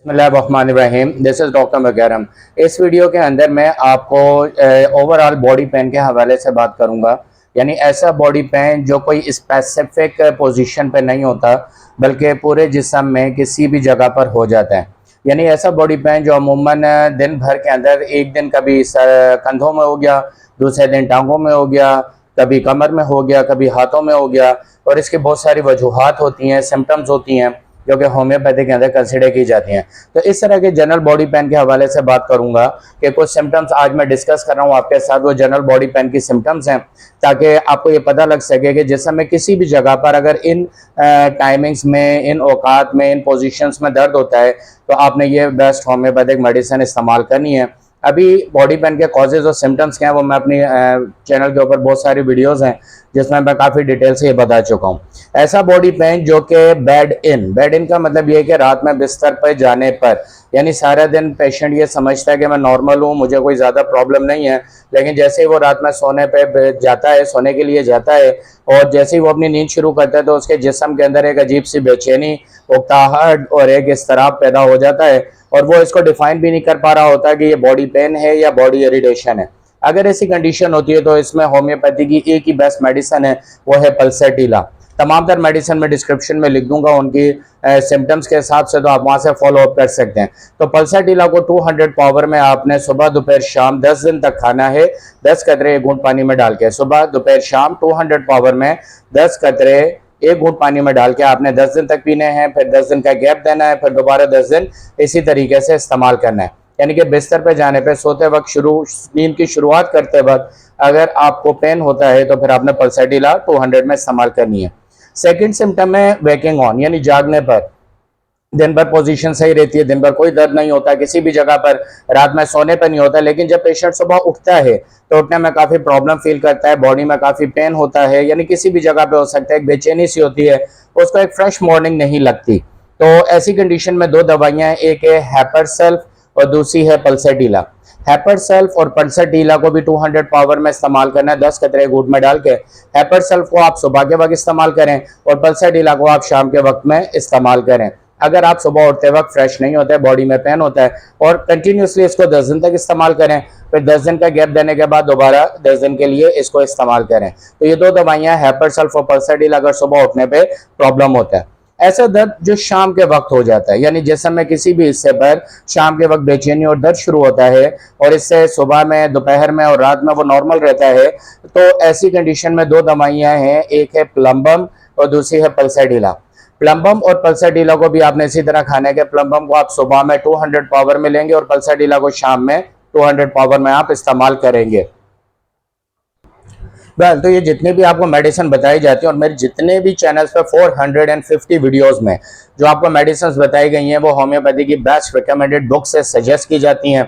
बिस्मिल्लाहिर्रहमानिर्रहीम। This is doctor मकरम। इस video के अंदर मैं आपको ओवरऑल बॉडी पेन के हवाले से बात करूंगा। यानी ऐसा बॉडी पेन जो कोई स्पेसिफिक पोजीशन पे नहीं होता बल्कि पूरे जिस्म में किसी भी जगह पर हो जाता है। यानी ऐसा बॉडी पेन जो अमूमन दिन भर के अंदर एक दिन कभी कंधों में हो गया, दूसरे दिन टांगों में हो गया, कभी कमर में हो गया, कभी हाथों में हो गया, और इसकी बहुत सारी वजूहात होती हैं, सिम्टम्स होती हैं जो कि होम्योपैथी के अंदर कंसिडर की जाती हैं। तो इस तरह के जनरल बॉडी पेन के हवाले से बात करूंगा कि कुछ सिम्टम्स आज मैं डिस्कस कर रहा हूँ आपके साथ, वो जनरल बॉडी पेन की सिम्टम्स हैं, ताकि आपको ये पता लग सके कि जिसम में किसी भी जगह पर अगर इन टाइमिंग्स में, इन औकात में, इन पोजिशंस में दर्द होता है तो आपने ये बेस्ट होम्योपैथिक मेडिसिन इस्तेमाल करनी है। अभी बॉडी पेन के कॉजेज और सिम्टम्स क्या हैं वो मैं अपनी चैनल के ऊपर बहुत सारी वीडियोस हैं जिसमें मैं काफ़ी डिटेल से ये बता चुका हूँ। ऐसा बॉडी पेन जो कि बेड इन का मतलब ये है कि रात में बिस्तर पर जाने पर, यानी सारा दिन पेशेंट ये समझता है कि मैं नॉर्मल हूँ, मुझे कोई ज़्यादा प्रॉब्लम नहीं है, लेकिन जैसे ही वो रात में सोने पे जाता है, सोने के लिए जाता है, और जैसे ही वो अपनी नींद शुरू करता है तो उसके जिस्म के अंदर एक अजीब सी बेचैनी, उकताहट और एक इस्तराब पैदा हो जाता है, और वो इसको डिफाइन भी नहीं कर पा रहा होता कि ये बॉडी पेन है या बॉडी इरिटेशन है। अगर ऐसी कंडीशन होती है तो इसमें होम्योपैथी की एक ही बेस्ट मेडिसिन है, वो है पल्सेटिला। तमाम तर मेडिसिन में डिस्क्रिप्शन में लिख दूंगा उनकी सिम्टम्स के हिसाब से, तो आप वहां से फॉलो अप कर सकते हैं। तो पल्सेटिला को 200 पावर में आपने सुबह दोपहर शाम 10 दिन तक खाना है, 10 कतरे 1 घूंट पानी में डाल के। सुबह दोपहर शाम 200 पावर में 10 कतरे 1 घूंट पानी में डाल के आपने 10 दिन तक पीने हैं, फिर 10 दिन का गैप देना है, फिर दोबारा 10 दिन इसी तरीके से इस्तेमाल करना है। यानी कि बिस्तर पे जाने पे, सोते वक्त, नींद की शुरुआत करते वक्त अगर आपको पेन होता है तो फिर आपने पल्सेटिला 200 में इस्तेमाल करनी है। सेकंड सिम्टम है वेकिंग ऑन, यानी जागने पर। दिन भर पोजीशन सही रहती है, दिन भर कोई दर्द नहीं होता किसी भी जगह पर, रात में सोने पर नहीं होता, लेकिन जब पेशेंट सुबह उठता है तो उठने में काफ़ी प्रॉब्लम फील करता है, बॉडी में काफ़ी पेन होता है, यानी किसी भी जगह पे हो सकता है, एक बेचैनी सी होती है, उसको एक फ्रेश मॉर्निंग नहीं लगती। तो ऐसी कंडीशन में 2 दवाइयाँ हैं, एक है हेपरसेल्फ और दूसरी है पल्सेटिला। हेपरसेल्फ और पल्सेटिला को भी 200 पावर में इस्तेमाल करना है, 10 कतरे घूंट में डाल के। हेपरसेल्फ को आप सुबह के वक्त इस्तेमाल करें और पल्सेटिला को आप शाम के वक्त में इस्तेमाल करें। अगर आप सुबह उठते वक्त फ्रेश नहीं होते, बॉडी में पेन होता है, और कंटिन्यूसली इसको 10 दिन तक इस्तेमाल करें, फिर 10 दिन का गैप देने के बाद दोबारा 10 दिन के लिए इसको इस्तेमाल करें। तो ये 2 दवाइयाँ हेपरसेल्फ और पल्सेटिला अगर सुबह उठने पर प्रॉब्लम होता है। ऐसा दर्द जो शाम के वक्त हो जाता है, यानी जिस्म में किसी भी हिस्से पर शाम के वक्त बेचैनी और दर्द शुरू होता है और इससे सुबह में, दोपहर में और रात में वो नॉर्मल रहता है, तो ऐसी कंडीशन में 2 दवाइयाँ हैं, एक है प्लम्बम और दूसरी है पल्सेटिला। प्लम्बम और पल्सेटिला को भी आपने इसी तरह खाने के, प्लम्बम को आप सुबह में 200 पावर में लेंगे और पल्सेटिला को शाम में 200 पावर में आप इस्तेमाल करेंगे। तो ये जितनी भी आपको मेडिसिन बताई जाती है, और मेरे जितने भी चैनल्स पे 450 वीडियोस में जो आपको मेडिसिन बताई गई हैं वो होम्योपैथी की बेस्ट रिकमेंडेड बुक से सजेस्ट की जाती हैं,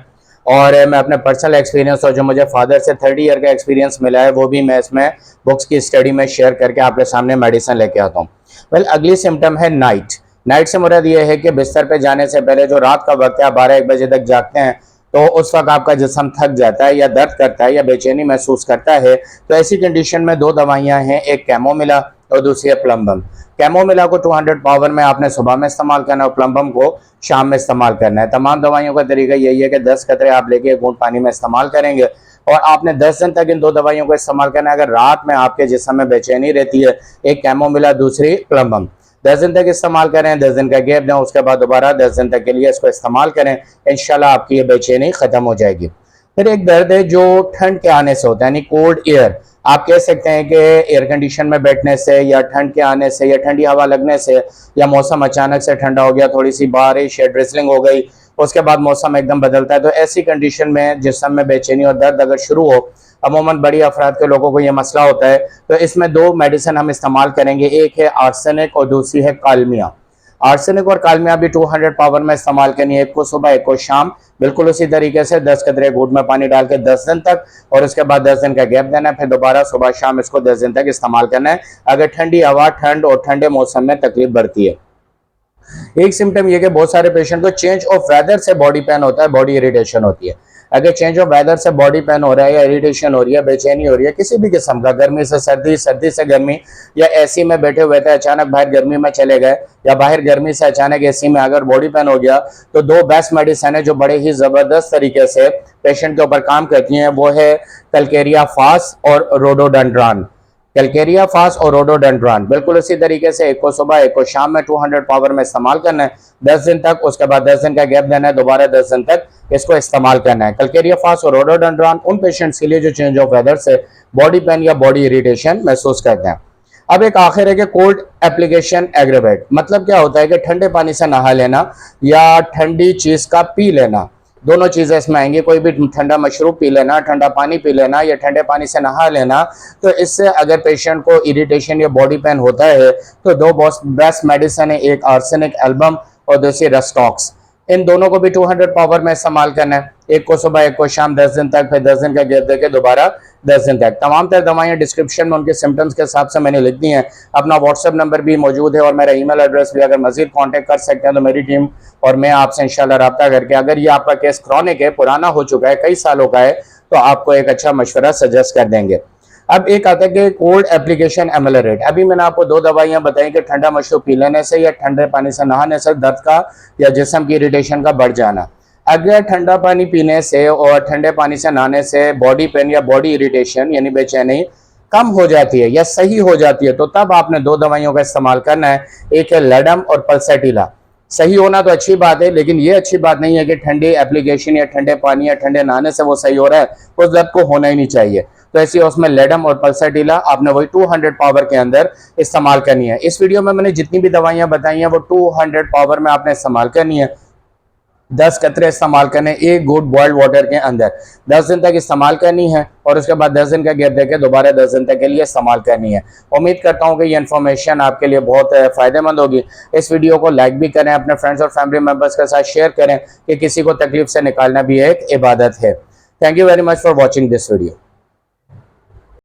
और मैं अपने पर्सनल एक्सपीरियंस और जो मुझे फादर से 30 ईयर का एक्सपीरियंस मिला है वो भी मैं इसमें बुक्स की स्टडी में शेयर करके आपके सामने मेडिसिन लेके आता हूँ। अगली सिम्टम है नाइट से मुराद ये है कि बिस्तर पे जाने से पहले जो रात का वक्त है, आप 12-1 बजे तक जागते हैं, तो उस वक्त आपका जिस्म थक जाता है या दर्द करता है या बेचैनी महसूस करता है। तो ऐसी कंडीशन में 2 दवाइयाँ हैं, एक कैमोमिला और दूसरी है प्लम्बम। कैमोमिला को 200 पावर में आपने सुबह में इस्तेमाल करना है और प्लम्बम को शाम में इस्तेमाल करना है। तमाम दवाइयों का तरीका यही है कि 10 कतरे आप लेके 1 घूंट पानी में इस्तेमाल करेंगे और आपने 10 दिन तक इन 2 दवाइयों को इस्तेमाल करना है। अगर रात में आपके जिस्म में बेचैनी रहती है, एक कैमोमिला, दूसरी प्लम्बम, 10 दिन तक इस्तेमाल करें, 10 दिन का गैप दें, उसके बाद दोबारा 10 दिन तक के लिए इसको इस्तेमाल करें, इंशाल्लाह आपकी ये बेचैनी खत्म हो जाएगी। फिर एक दर्द है जो ठंड के आने से होता है, यानी कोल्ड एयर। आप कह सकते हैं कि एयर कंडीशन में बैठने से या ठंड के आने से या ठंडी हवा लगने से या मौसम अचानक से ठंडा हो गया, थोड़ी सी बारिश या ड्रिजलिंग हो गई, उसके बाद मौसम एकदम बदलता है, तो ऐसी कंडीशन में जिस्म में बेचैनी और दर्द अगर शुरू हो, अमूमन बड़ी अफराद के लोगों को ये मसला होता है, तो इसमें 2 मेडिसिन हम इस्तेमाल करेंगे, एक है आर्सेनिक और दूसरी है कालमिया। आर्सेनिक और कालमिया भी 200 पावर में इस्तेमाल करनी है, एक को सुबह एक को शाम, बिल्कुल उसी तरीके से 10 कतरे घूंट में पानी डाल के 10 दिन तक, और उसके बाद 10 दिन का गैप देना है, फिर दोबारा सुबह शाम इसको 10 दिन तक इस्तेमाल करना है अगर ठंडी हवा, ठंड और ठंडे मौसम में तकलीफ बढ़ती है। एक सिम्टम यह कि बहुत सारे पेशेंट को चेंज ऑफ वेदर से बॉडी पेन होता है, बॉडी इरिटेशन होती है। अगर चेंज ऑफ वेदर से बॉडी पेन हो रहा है या इरिटेशन हो रही है, बेचैनी हो रही है, किसी भी किस्म का, गर्मी से सर्दी, सर्दी से गर्मी, या एसी में बैठे हुए थे अचानक बाहर गर्मी में चले गए, या बाहर गर्मी से अचानक एसी में अगर बॉडी पेन हो गया, तो दो बेस्ट मेडिसिन है जो बड़े ही ज़बरदस्त तरीके से पेशेंट के ऊपर काम करती हैं। वो है कैलकेरिया फास और रोडोडेंड्रॉन। कैलकेरिया फास और रोडोडेंड्रॉन बिल्कुल इसी तरीके से एक को सुबह एक को शाम में 200 पावर में इस्तेमाल करना है 10 दिन तक, उसके बाद 10 दिन का गैप देना है, दोबारा 10 दिन तक इसको इस्तेमाल करना है। कैलकेरिया फास और रोडोडेंड्रॉन उन पेशेंट्स के लिए जो चेंज ऑफ वेदर से बॉडी पेन या बॉडी इरिटेशन महसूस करते हैं। अब एक आखिर है कि कोल्ड एप्लीकेशन एग्रेवेट, मतलब क्या होता है कि ठंडे पानी से नहा लेना या ठंडी चीज का पी लेना, दोनों चीजें इसमें आएंगी। कोई भी ठंडा मशरूब पी लेना, ठंडा पानी पी लेना या ठंडे पानी से नहा लेना, तो इससे अगर पेशेंट को इरिटेशन या बॉडी पेन होता है तो दो बेस्ट मेडिसिन है, एक आर्सेनिक एल्बम और दूसरी रस्टॉक्स। इन दोनों को भी 200 पावर में इस्तेमाल करना है, एक को सुबह एक को शाम 10 दिन तक, फिर 10 दिन का गैप देके दोबारा 10 दिन तक। तमाम तर दवाइयाँ डिस्क्रिप्शन में उनके सिम्टम्स के हिसाब से मैंने लिख दी हैं। अपना व्हाट्सएप नंबर भी मौजूद है और मेरा ईमेल एड्रेस भी, अगर मजीद कांटेक्ट कर सकते हैं तो मेरी टीम और मैं आपसे इंशाल्लाह रब्ता करके, अगर ये आपका केस क्रॉनिक है, पुराना हो चुका है, कई सालों का है, तो आपको एक अच्छा मशवरा सजेस्ट कर देंगे। अब एक आता है कि कोल्ड एप्लीकेशन एमलेरेट। अभी मैंने आपको दो दवाइयां बताई कि ठंडा मशरूब पी लेने से या ठंडे पानी से नहाने से दर्द का या जिस्म की इरिटेशन का बढ़ जाना। अगर ठंडा पानी पीने से और ठंडे पानी से नहाने से बॉडी पेन या बॉडी इरिटेशन यानी बेचैनी कम हो जाती है या सही हो जाती है, तो तब आपने दो दवाइयों का इस्तेमाल करना है। एक है लेडम और पल्सेटिला। सही होना तो अच्छी बात है, लेकिन ये अच्छी बात नहीं है कि ठंडी एप्लीकेशन या ठंडे पानी या ठंडे नहाने से वो सही हो रहा है, उस दर्द को होना ही नहीं चाहिए। तो ऐसी उसमें लेडम और पल्सेटिला आपने वही 200 पावर के अंदर इस्तेमाल करनी है। इस वीडियो में मैंने जितनी भी दवाइयां बताई हैं वो 200 पावर में आपने इस्तेमाल करनी है। 10 कतरे इस्तेमाल करने एक गुड बॉइल्ड वाटर के अंदर 10 दिन तक इस्तेमाल करनी है और उसके बाद 10 दिन का गैप देकर दोबारा 10 दिन तक के लिए इस्तेमाल करनी है। उम्मीद करता हूँ कि ये इन्फॉर्मेशन आपके लिए बहुत फ़ायदेमंद होगी। इस वीडियो को लाइक भी करें, अपने फ्रेंड्स और फैमिली मेम्बर्स के साथ शेयर करें कि किसी को तकलीफ से निकालना भी एक इबादत है। Thank you very much for watching this video.